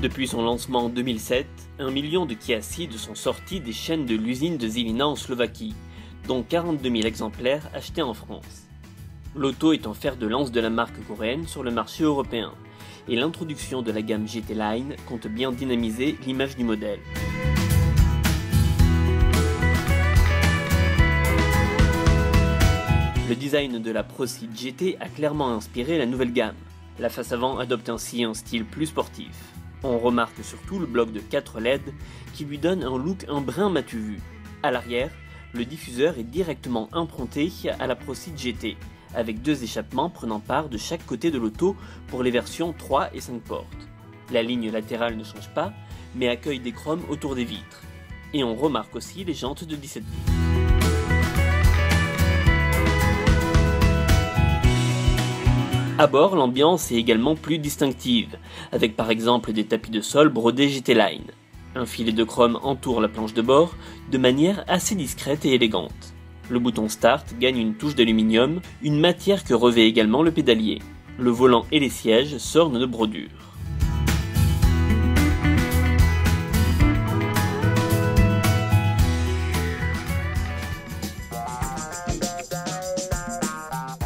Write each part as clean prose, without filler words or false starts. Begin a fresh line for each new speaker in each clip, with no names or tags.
Depuis son lancement en 2007, 1 million de Kia Ceed sont sortis des chaînes de l'usine de Žilina en Slovaquie, dont 42 000 exemplaires achetés en France. L'auto est en fer de lance de la marque coréenne sur le marché européen, et l'introduction de la gamme GT Line compte bien dynamiser l'image du modèle. Le design de la ProCeed GT a clairement inspiré la nouvelle gamme. La face avant adopte ainsi un style plus sportif. On remarque surtout le bloc de 4 LED qui lui donne un look un brin matu vu. À l'arrière, le diffuseur est directement impronté à la ProCeed GT, avec 2 échappements prenant part de chaque côté de l'auto pour les versions 3 et 5 portes. La ligne latérale ne change pas, mais accueille des chromes autour des vitres. Et on remarque aussi les jantes de 17 pouces. À bord, l'ambiance est également plus distinctive, avec par exemple des tapis de sol brodés GT Line. Un filet de chrome entoure la planche de bord de manière assez discrète et élégante. Le bouton Start gagne une touche d'aluminium, une matière que revêt également le pédalier. Le volant et les sièges s'ornent de brodure.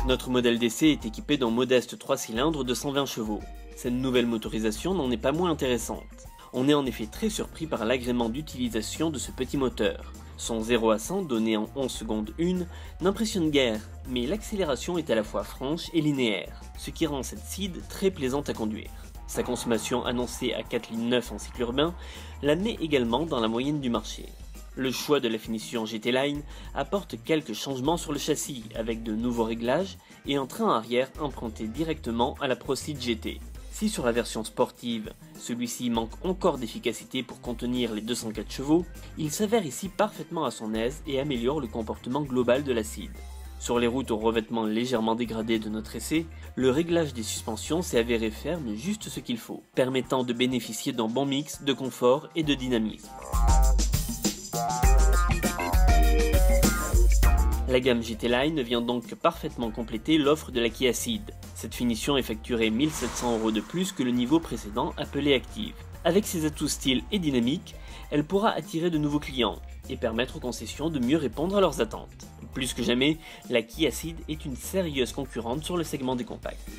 Notre modèle d'essai est équipé d'un modeste 3 cylindres de 120 chevaux. Cette nouvelle motorisation n'en est pas moins intéressante. On est en effet très surpris par l'agrément d'utilisation de ce petit moteur. Son 0 à 100 donné en 11 secondes 1 n'impressionne guère, mais l'accélération est à la fois franche et linéaire, ce qui rend cette Ceed très plaisante à conduire. Sa consommation annoncée à 4,9 litres en cycle urbain la met également dans la moyenne du marché. Le choix de la finition GT Line apporte quelques changements sur le châssis avec de nouveaux réglages et un train arrière emprunté directement à la ProCeed GT. Si sur la version sportive, celui-ci manque encore d'efficacité pour contenir les 204 chevaux, il s'avère ici parfaitement à son aise et améliore le comportement global de la Ceed. Sur les routes au revêtement légèrement dégradé de notre essai, le réglage des suspensions s'est avéré faire juste ce qu'il faut, permettant de bénéficier d'un bon mix de confort et de dynamisme. La gamme GT Line vient donc parfaitement compléter l'offre de la Kia Ceed. Cette finition est facturée 1 700 € de plus que le niveau précédent appelé Active. Avec ses atouts style et dynamique, elle pourra attirer de nouveaux clients et permettre aux concessions de mieux répondre à leurs attentes. Plus que jamais, la Kia Ceed est une sérieuse concurrente sur le segment des compacts.